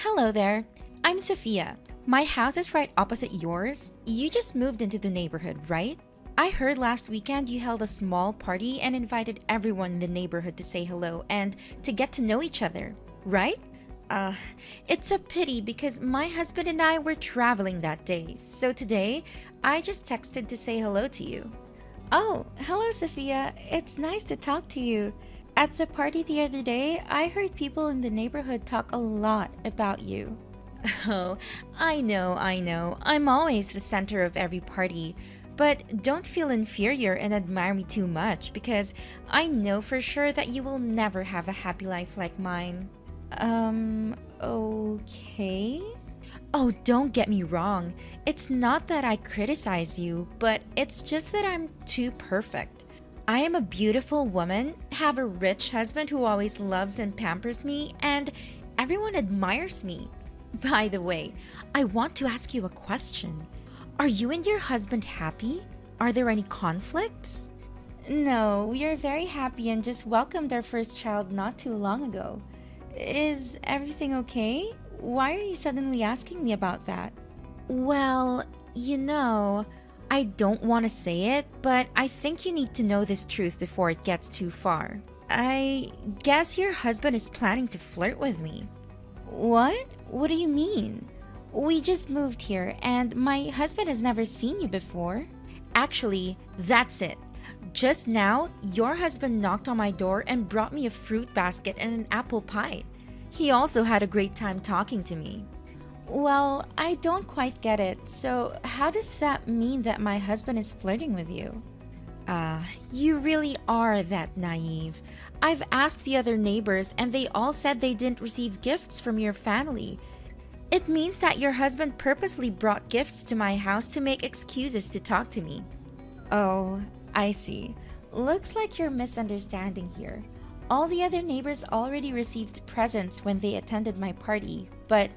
Hello there. I'm Sophia. My house is right opposite yours. You just moved into the neighborhood, right? I heard last weekend you held a small party and invited everyone in the neighborhood to say hello and to get to know each other, right? Uh, it's a pity because my husband and I were traveling that day. So today, I just texted to say hello to you. Oh, hello, Sophia. It's nice to talk to you. At the party the other day, I heard people in the neighborhood talk a lot about you. Oh, I know. I'm always the center of every party. But don't feel inferior and admire me too much because I know for sure that you will never have a happy life like mine. Okay? Oh, don't get me wrong. It's not that I criticize you, but it's just that I'm too perfect. I am a beautiful woman, have a rich husband who always loves and pampers me, and everyone admires me. By the way, I want to ask you a question. Are you and your husband happy? Are there any conflicts? No, we are very happy and just welcomed our first child not too long ago. Is everything okay? Why are you suddenly asking me about that? Well, I don't want to say it, but I think you need to know this truth before it gets too far. I guess your husband is planning to flirt with me. What? What do you mean? We just moved here and my husband has never seen you before. Actually, that's it. Just now, your husband knocked on my door and brought me a fruit basket and an apple pie. He also had a great time talking to me. Well, I don't quite get it. So, how does that mean that my husband is flirting with you? You really are that naive. I've asked the other neighbors and they all said they didn't receive gifts from your family. It means that your husband purposely brought gifts to my house to make excuses to talk to me. Oh, I see. Looks like you're misunderstanding here. All the other neighbors already received presents when they attended my party, but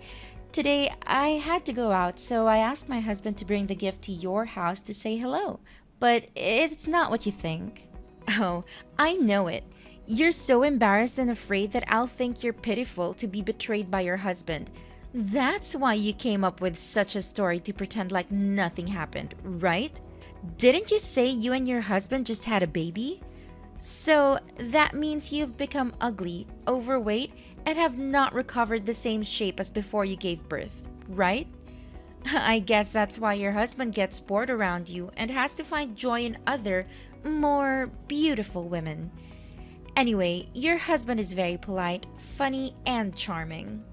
today I had to go out, so I asked my husband to bring the gift to your house to say hello. But it's not what you think. Oh, I know it. You're so embarrassed and afraid that I'll think you're pitiful to be betrayed by your husband. That's why you came up with such a story to pretend like nothing happened, right? Didn't you say you and your husband just had a baby? So that means you've become ugly, overweight, and have not recovered the same shape as before you gave birth, right? I guess that's why your husband gets bored around you and has to find joy in other, more beautiful women. Anyway, your husband is very polite, funny, and charming.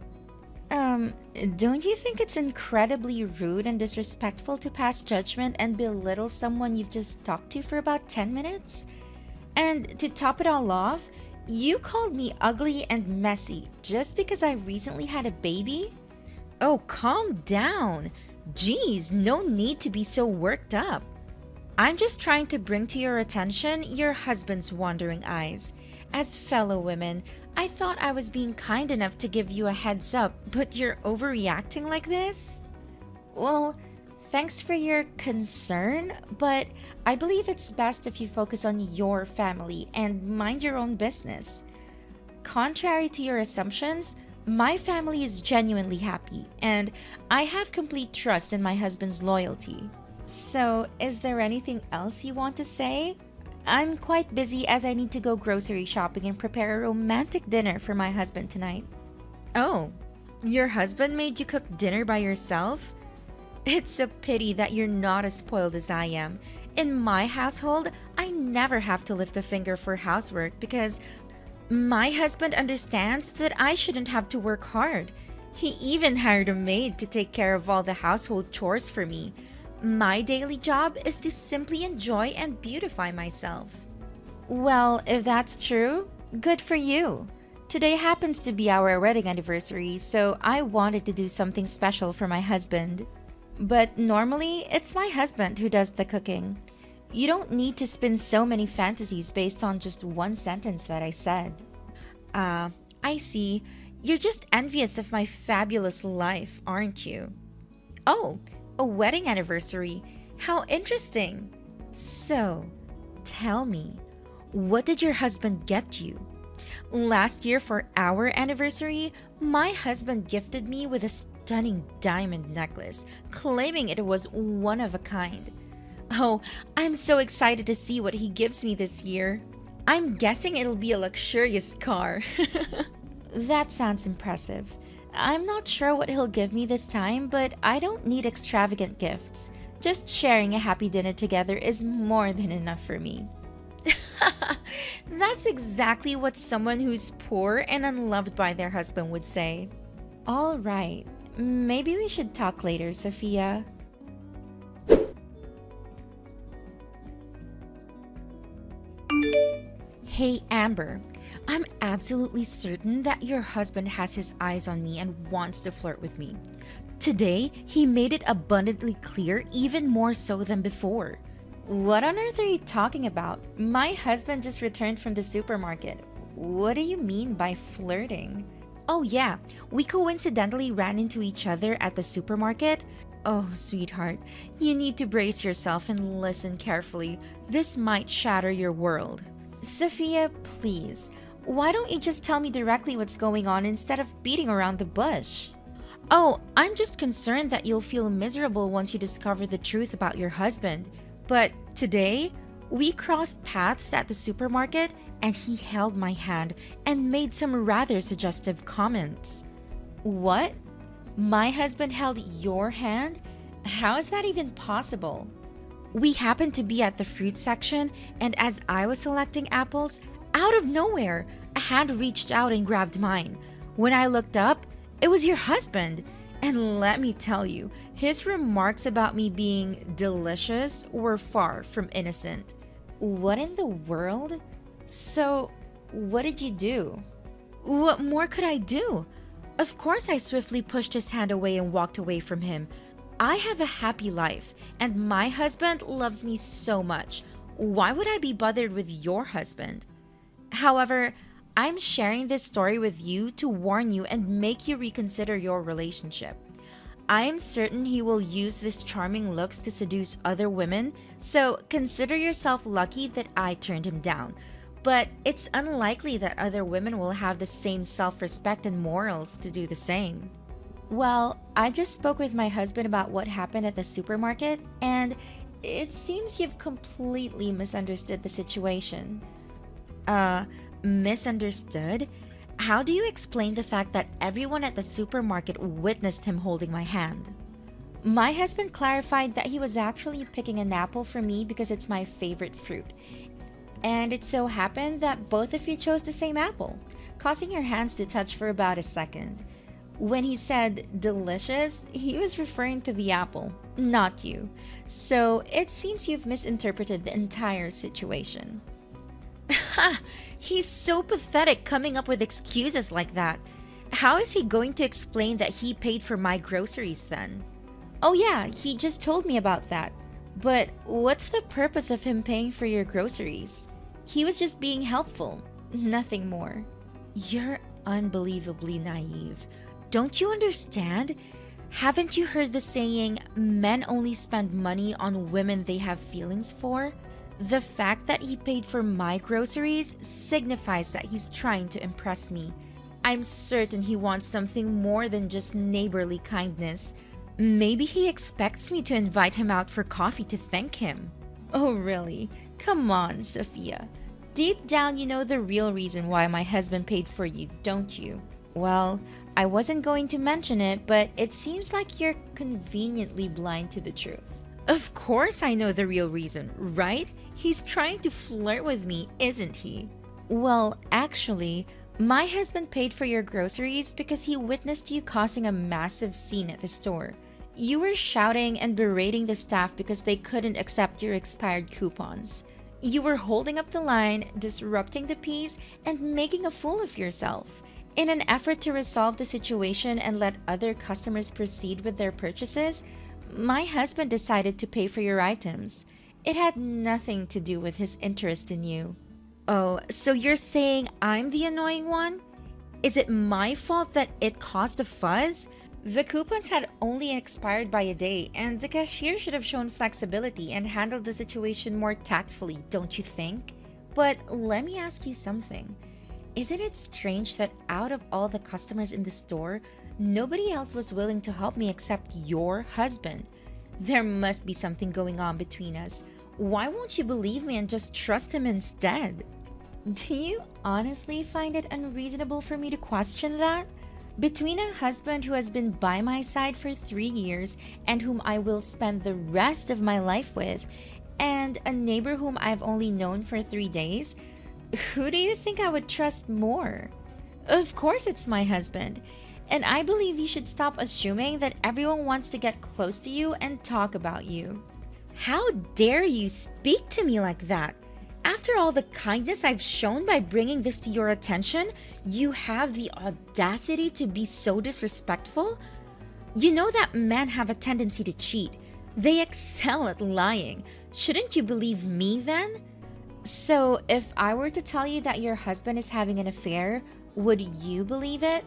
Don't you think it's incredibly rude and disrespectful to pass judgment and belittle someone you've just talked to for about 10 minutes? And to top it all off, you called me ugly and messy just because I recently had a baby? Oh, calm down. Geez, no need to be so worked up. I'm just trying to bring to your attention your husband's wandering eyes. As fellow women, I thought I was being kind enough to give you a heads up, but you're overreacting like this? Well, thanks for your concern, but I believe it's best if you focus on your family and mind your own business. Contrary to your assumptions, my family is genuinely happy, and I have complete trust in my husband's loyalty. So, is there anything else you want to say? I'm quite busy as I need to go grocery shopping and prepare a romantic dinner for my husband tonight. Oh, your husband made you cook dinner by yourself? It's a pity that you're not as spoiled as I am. In my household, I never have to lift a finger for housework because my husband understands that I shouldn't have to work hard. He even hired a maid to take care of all the household chores for me. My daily job is to simply enjoy and beautify myself. Well, if that's true, good for you. Today happens to be our wedding anniversary, so I wanted to do something special for my husband. But normally, it's my husband who does the cooking. You don't need to spin so many fantasies based on just one sentence that I said. I see. You're just envious of my fabulous life, aren't you? Oh, a wedding anniversary. How interesting. So, tell me, what did your husband get you? Last year for our anniversary, My husband gifted me with a stunning diamond necklace, claiming it was one of a kind. Oh, I'm so excited to see what he gives me this year. I'm guessing it'll be a luxurious car. That sounds impressive. I'm not sure what he'll give me this time, but I don't need extravagant gifts. Just sharing a happy dinner together is more than enough for me. That's exactly what someone who's poor and unloved by their husband would say. All right, maybe we should talk later, Sophia. Hey, Amber. I'm absolutely certain that your husband has his eyes on me and wants to flirt with me. Today, he made it abundantly clear, even more so than before. What on earth are you talking about? My husband just returned from the supermarket. What do you mean by flirting? Oh yeah, we coincidentally ran into each other at the supermarket. Oh, sweetheart, you need to brace yourself and listen carefully. This might shatter your world. Sophia, please, why don't you just tell me directly what's going on instead of beating around the bush? Oh, I'm just concerned that you'll feel miserable once you discover the truth about your husband. But today, we crossed paths at the supermarket and he held my hand and made some rather suggestive comments. What? My husband held your hand? How is that even possible? We happened to be at the fruit section, and as I was selecting apples, out of nowhere, a hand reached out and grabbed mine. When I looked up, it was your husband. And let me tell you, his remarks about me being delicious were far from innocent. What in the world? So, what did you do? What more could I do? Of course, I swiftly pushed his hand away and walked away from him. I have a happy life, and my husband loves me so much. Why would I be bothered with your husband? However, I'm sharing this story with you to warn you and make you reconsider your relationship. I am certain he will use these charming looks to seduce other women, so consider yourself lucky that I turned him down. But it's unlikely that other women will have the same self-respect and morals to do the same. Well, I just spoke with my husband about what happened at the supermarket, and it seems you've completely misunderstood the situation. Misunderstood? How do you explain the fact that everyone at the supermarket witnessed him holding my hand? My husband clarified that he was actually picking an apple for me because it's my favorite fruit. And it so happened that both of you chose the same apple, causing your hands to touch for about a second. When he said delicious, he was referring to the apple, not you. So it seems you've misinterpreted the entire situation. Ha! He's so pathetic coming up with excuses like that. How is he going to explain that he paid for my groceries then? Oh yeah, he just told me about that. But what's the purpose of him paying for your groceries? He was just being helpful, nothing more. You're unbelievably naive. Don't you understand? Haven't you heard the saying, men only spend money on women they have feelings for? The fact that he paid for my groceries signifies that he's trying to impress me. I'm certain he wants something more than just neighborly kindness. Maybe he expects me to invite him out for coffee to thank him. Oh, really? Come on, Sophia. Deep down, you know the real reason why my husband paid for you, don't you? Well, I wasn't going to mention it, but it seems like you're conveniently blind to the truth. Of course I know the real reason, right? He's trying to flirt with me, isn't he? Well, actually, my husband paid for your groceries because he witnessed you causing a massive scene at the store. You were shouting and berating the staff because they couldn't accept your expired coupons. You were holding up the line, disrupting the peace, and making a fool of yourself. In an effort to resolve the situation and let other customers proceed with their purchases, my husband decided to pay for your items. It had nothing to do with his interest in you. Oh, so you're saying I'm the annoying one? Is it my fault that it caused a fuss? The coupons had only expired by a day, and the cashier should have shown flexibility and handled the situation more tactfully, don't you think? But let me ask you something. Isn't it strange that out of all the customers in the store, nobody else was willing to help me except your husband? There must be something going on between us. Why won't you believe me and just trust him instead? Do you honestly find it unreasonable for me to question that? Between a husband who has been by my side for 3 years and whom I will spend the rest of my life with, and a neighbor whom I've only known for 3 days, who do you think I would trust more? Of course, it's my husband. And I believe you should stop assuming that everyone wants to get close to you and talk about you. How dare you speak to me like that? After all the kindness I've shown by bringing this to your attention, you have the audacity to be so disrespectful? You know that men have a tendency to cheat. They excel at lying. Shouldn't you believe me then? So, if I were to tell you that your husband is having an affair, would you believe it?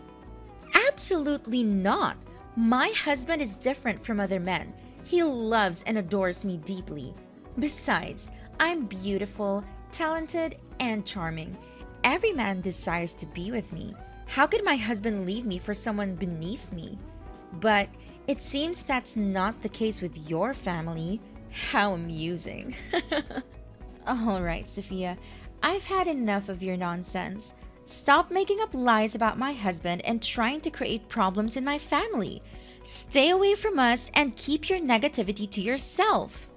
Absolutely not. My husband is different from other men. He loves and adores me deeply. Besides, I'm beautiful, talented, and charming. Every man desires to be with me. How could my husband leave me for someone beneath me? But it seems that's not the case with your family. How amusing. All right, Sophia, I've had enough of your nonsense. Stop making up lies about my husband and trying to create problems in my family. Stay away from us and keep your negativity to yourself.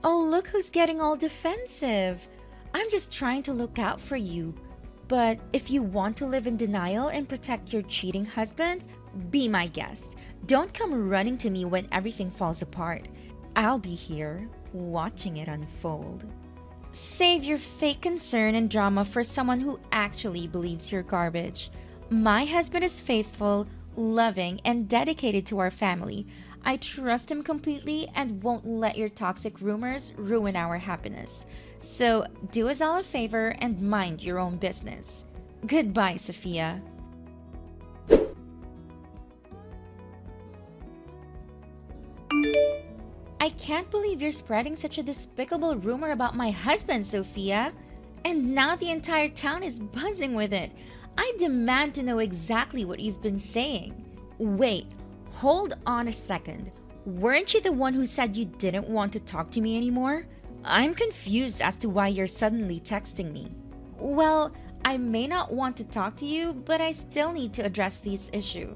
Oh, look who's getting all defensive. I'm just trying to look out for you. But if you want to live in denial and protect your cheating husband, be my guest. Don't come running to me when everything falls apart. I'll be here, watching it unfold. Save your fake concern and drama for someone who actually believes you're garbage. My husband is faithful, loving, and dedicated to our family. I trust him completely and won't let your toxic rumors ruin our happiness. So do us all a favor and mind your own business. Goodbye, Sophia. I can't believe you're spreading such a despicable rumor about my husband, Sophia. And now the entire town is buzzing with it. I demand to know exactly what you've been saying. Wait, hold on a second. Weren't you the one who said you didn't want to talk to me anymore? I'm confused as to why you're suddenly texting me. Well, I may not want to talk to you, but I still need to address this issue.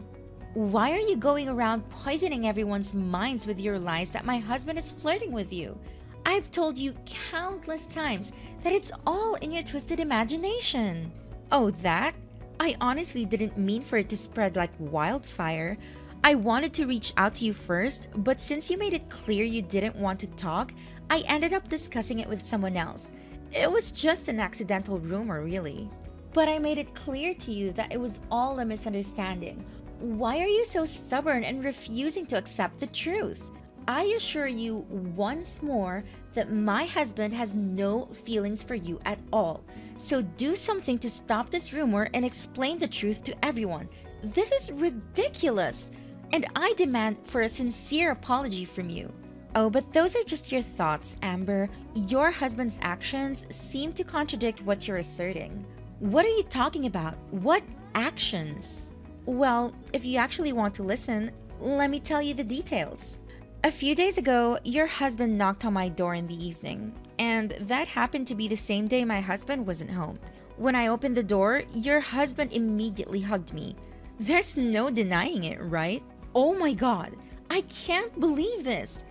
Why are you going around poisoning everyone's minds with your lies that my husband is flirting with you? I've told you countless times that it's all in your twisted imagination. Oh, that? I honestly didn't mean for it to spread like wildfire. I wanted to reach out to you first, but since you made it clear you didn't want to talk, I ended up discussing it with someone else. It was just an accidental rumor, really. But I made it clear to you that it was all a misunderstanding. Why are you so stubborn and refusing to accept the truth? I assure you once more that my husband has no feelings for you at all. So do something to stop this rumor and explain the truth to everyone. This is ridiculous, and I demand for a sincere apology from you. Oh, but those are just your thoughts, Amber. Your husband's actions seem to contradict what you're asserting. What are you talking about? What actions? Well, if you actually want to listen, let me tell you the details. A few days ago, your husband knocked on my door in the evening, and that happened to be the same day my husband wasn't home. When I opened the door, your husband immediately hugged me. There's no denying it, right? Oh my god, I can't believe this.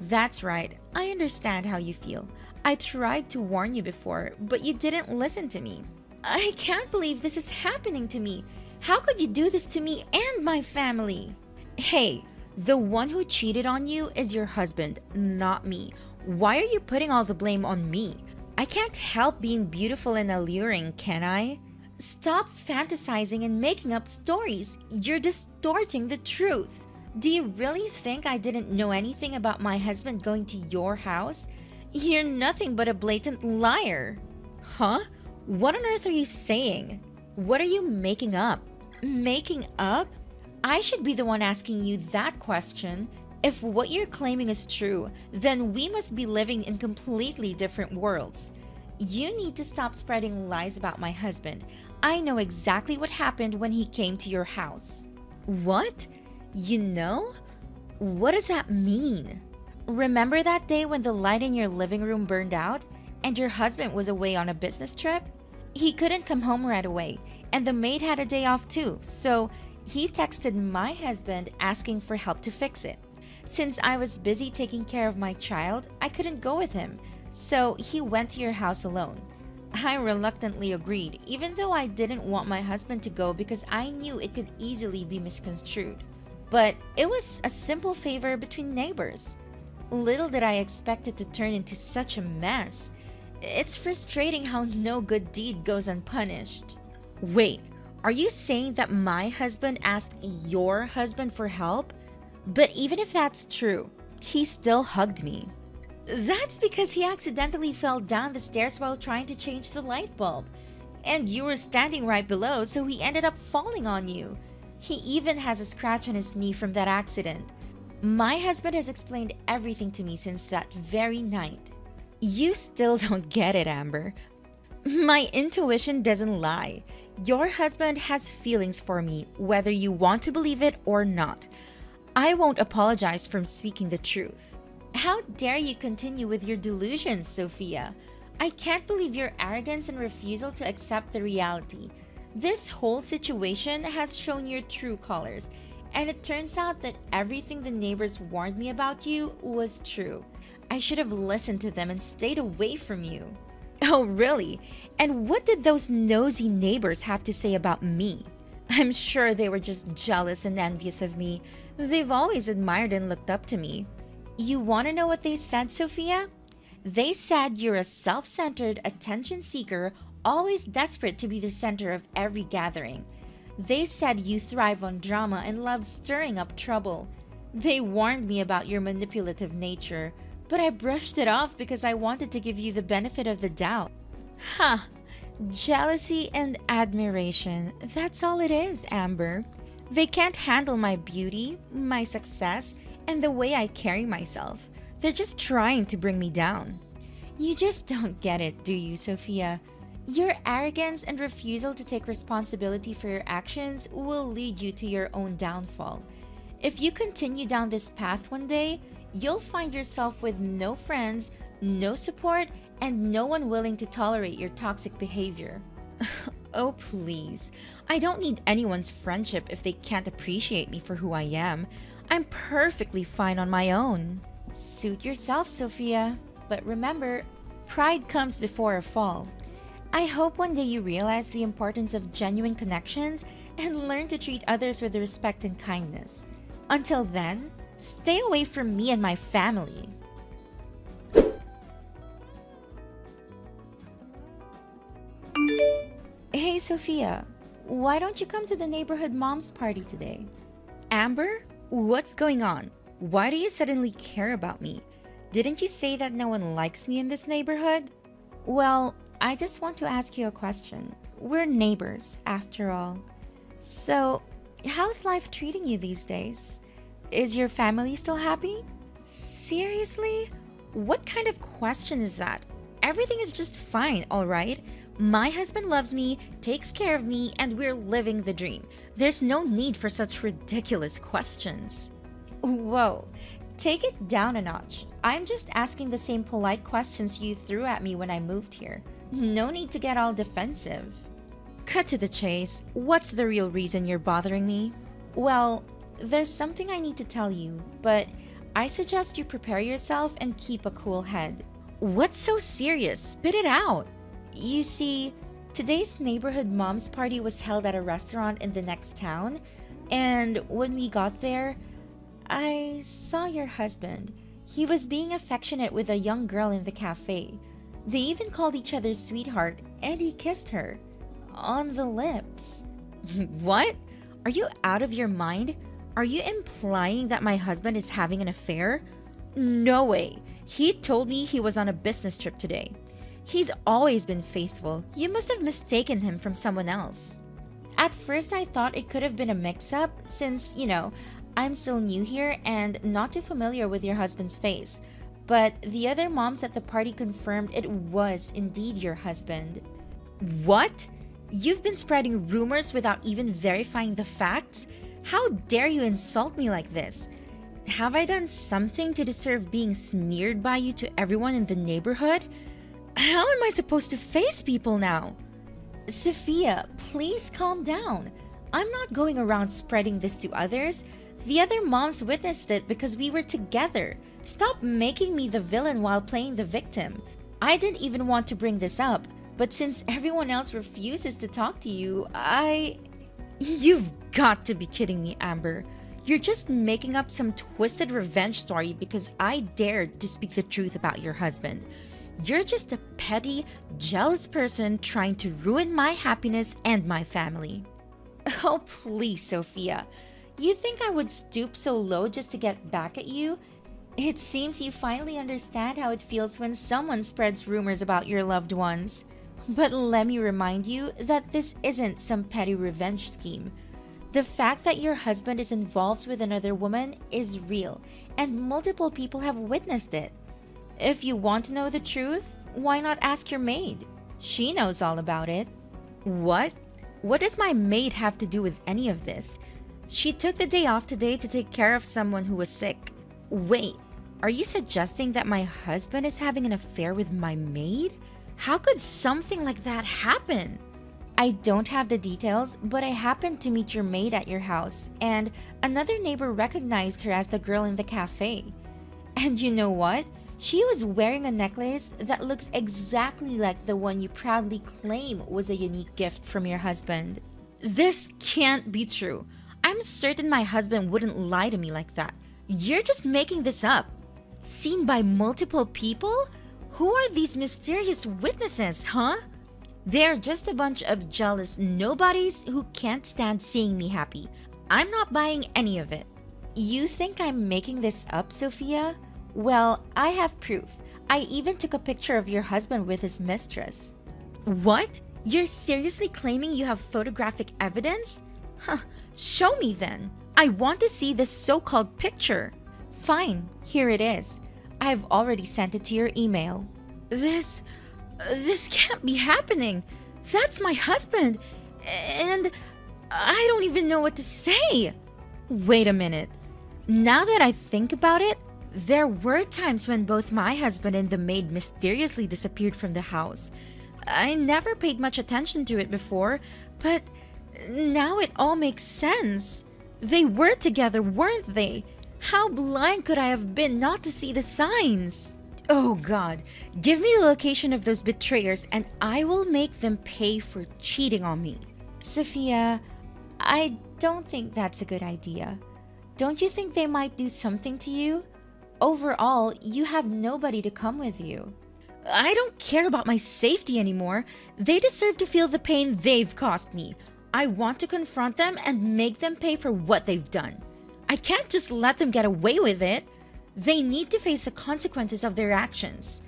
That's right, I understand how you feel. I tried to warn you before, but you didn't listen to me. I can't believe this is happening to me. How could you do this to me and my family? Hey, the one who cheated on you is your husband, not me. Why are you putting all the blame on me? I can't help being beautiful and alluring, can I? Stop fantasizing and making up stories. You're distorting the truth. Do you really think I didn't know anything about my husband going to your house? You're nothing but a blatant liar. Huh? What on earth are you saying? What are you making up? Making up? I should be the one asking you that question. If what you're claiming is true, then we must be living in completely different worlds. You need to stop spreading lies about my husband. I know exactly what happened when he came to your house. What? You know? What does that mean? Remember that day when the light in your living room burned out and your husband was away on a business trip? He couldn't come home right away, and the maid had a day off too, so he texted my husband asking for help to fix it. Since I was busy taking care of my child, I couldn't go with him, so he went to your house alone. I reluctantly agreed, even though I didn't want my husband to go because I knew it could easily be misconstrued. But it was a simple favor between neighbors. Little did I expect it to turn into such a mess. It's frustrating how no good deed goes unpunished. Wait, are you saying that my husband asked your husband for help? But even if that's true, he still hugged me. That's because he accidentally fell down the stairs while trying to change the light bulb. And you were standing right below, so he ended up falling on you. He even has a scratch on his knee from that accident. My husband has explained everything to me since that very night. You still don't get it, Amber. My intuition doesn't lie. Your husband has feelings for me, whether you want to believe it or not. I won't apologize for speaking the truth. How dare you continue with your delusions, Sophia? I can't believe your arrogance and refusal to accept the reality. This whole situation has shown your true colors, and it turns out that everything the neighbors warned me about you was true. I should have listened to them and stayed away from you. Oh, really? And what did those nosy neighbors have to say about me? I'm sure they were just jealous and envious of me. They've always admired and looked up to me. You want to know what they said, Sophia? They said you're a self-centered attention seeker, always desperate to be the center of every gathering. They said you thrive on drama and love stirring up trouble. They warned me about your manipulative nature, but I brushed it off because I wanted to give you the benefit of the doubt. Huh. Jealousy and admiration. That's all it is, Amber. They can't handle my beauty, my success, and the way I carry myself. They're just trying to bring me down. You just don't get it, do you, Sophia? Your arrogance and refusal to take responsibility for your actions will lead you to your own downfall. If you continue down this path one day, you'll find yourself with no friends, no support, and no one willing to tolerate your toxic behavior. Oh, please. I don't need anyone's friendship if they can't appreciate me for who I am. I'm perfectly fine on my own. Suit yourself, Sophia. But remember, pride comes before a fall. I hope one day you realize the importance of genuine connections and learn to treat others with respect and kindness. Until then, stay away from me and my family. Hey, Sophia. Why don't you come to the neighborhood mom's party today? Amber? What's going on? Why do you suddenly care about me? Didn't you say that no one likes me in this neighborhood? Well, I just want to ask you a question. We're neighbors, after all. So, how's life treating you these days? Is your family still happy? Seriously? What kind of question is that? Everything is just fine, alright? My husband loves me, takes care of me, and we're living the dream. There's no need for such ridiculous questions. Whoa, take it down a notch. I'm just asking the same polite questions you threw at me when I moved here. No need to get all defensive. Cut to the chase. What's the real reason you're bothering me? Well, there's something I need to tell you, but I suggest you prepare yourself and keep a cool head. What's so serious? Spit it out. You see, today's neighborhood mom's party was held at a restaurant in the next town, and when we got there, I saw your husband. He was being affectionate with a young girl in the cafe. They even called each other sweetheart, and he kissed her. On the lips. What? Are you out of your mind? Are you implying that my husband is having an affair? No way. He told me he was on a business trip today. He's always been faithful. You must have mistaken him from someone else. At first, I thought it could have been a mix-up since, I'm still new here and not too familiar with your husband's face. but the other moms at the party confirmed it was indeed your husband. What? You've been spreading rumors without even verifying the facts? How dare you insult me like this? Have I done something to deserve being smeared by you to everyone in the neighborhood? How am I supposed to face people now? Sophia, please calm down. I'm not going around spreading this to others. The other moms witnessed it because we were together. Stop making me the villain while playing the victim. I didn't even want to bring this up, but since everyone else refuses to talk to you, You've got to be kidding me, Amber. You're just making up some twisted revenge story because I dared to speak the truth about your husband. You're just a petty, jealous person trying to ruin my happiness and my family. Oh, please, Sophia. You think I would stoop so low just to get back at you? It seems you finally understand how it feels when someone spreads rumors about your loved ones. But let me remind you that this isn't some petty revenge scheme. The fact that your husband is involved with another woman is real, and multiple people have witnessed it. If you want to know the truth, why not ask your maid? She knows all about it. What? What does my maid have to do with any of this? She took the day off today to take care of someone who was sick. Wait, are you suggesting that my husband is having an affair with my maid? How could something like that happen? I don't have the details, but I happened to meet your maid at your house, and another neighbor recognized her as the girl in the cafe. And you know what? She was wearing a necklace that looks exactly like the one you proudly claim was a unique gift from your husband. This can't be true. I'm certain my husband wouldn't lie to me like that. You're just making this up. Seen by multiple people? Who are these mysterious witnesses, huh? They're just a bunch of jealous nobodies who can't stand seeing me happy. I'm not buying any of it. You think I'm making this up, Sophia? Well, I have proof. I even took a picture of your husband with his mistress. What? You're seriously claiming you have photographic evidence? Huh, show me then. I want to see this so-called picture. Fine, here it is. I've already sent it to your email. This can't be happening. That's my husband, and I don't even know what to say. Wait a minute. Now that I think about it, there were times when both my husband and the maid mysteriously disappeared from the house. I never paid much attention to it before, but now it all makes sense. They were together, weren't they? How blind could I have been not to see the signs? Oh God, give me the location of those betrayers and I will make them pay for cheating on me. Sophia, I don't think that's a good idea. Don't you think they might do something to you? Overall, you have nobody to come with you. I don't care about my safety anymore. They deserve to feel the pain they've caused me. I want to confront them and make them pay for what they've done. I can't just let them get away with it. They need to face the consequences of their actions.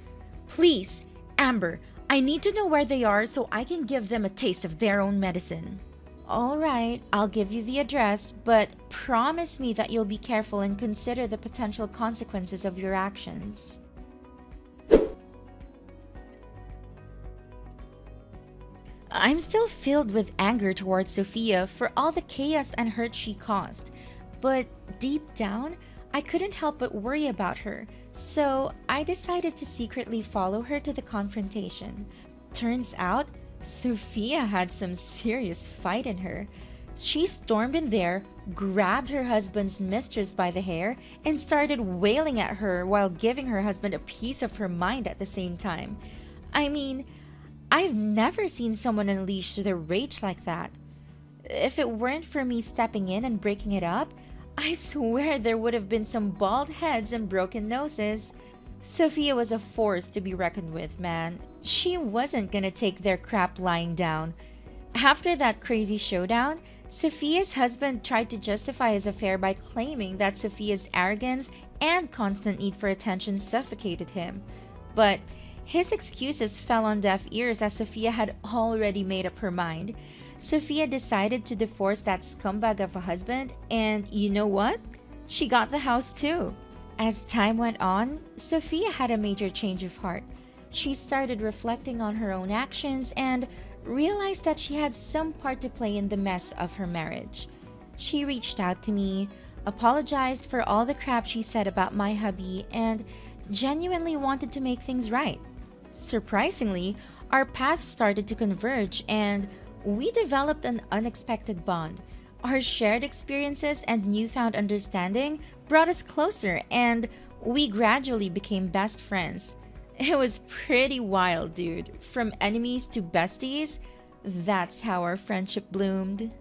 Please, Amber, I need to know where they are so I can give them a taste of their own medicine. All right, I'll give you the address, but promise me that you'll be careful and consider the potential consequences of your actions. I'm still filled with anger towards Sophia for all the chaos and hurt she caused, but deep down, I couldn't help but worry about her, so I decided to secretly follow her to the confrontation. Turns out, Sophia had some serious fight in her. She stormed in there, grabbed her husband's mistress by the hair, and started wailing at her while giving her husband a piece of her mind at the same time. I mean, I've never seen someone unleash their rage like that. If it weren't for me stepping in and breaking it up, I swear there would have been some bald heads and broken noses. Sophia was a force to be reckoned with, man. She wasn't gonna take their crap lying down. After that crazy showdown, Sophia's husband tried to justify his affair by claiming that Sophia's arrogance and constant need for attention suffocated him. But his excuses fell on deaf ears as Sophia had already made up her mind. Sophia decided to divorce that scumbag of a husband, and you know what? She got the house too. As time went on, Sophia had a major change of heart. She started reflecting on her own actions and realized that she had some part to play in the mess of her marriage. She reached out to me, apologized for all the crap she said about my hubby, and genuinely wanted to make things right. Surprisingly, our paths started to converge and we developed an unexpected bond. Our shared experiences and newfound understanding brought us closer, and we gradually became best friends. It was pretty wild, dude. From enemies to besties, that's how our friendship bloomed.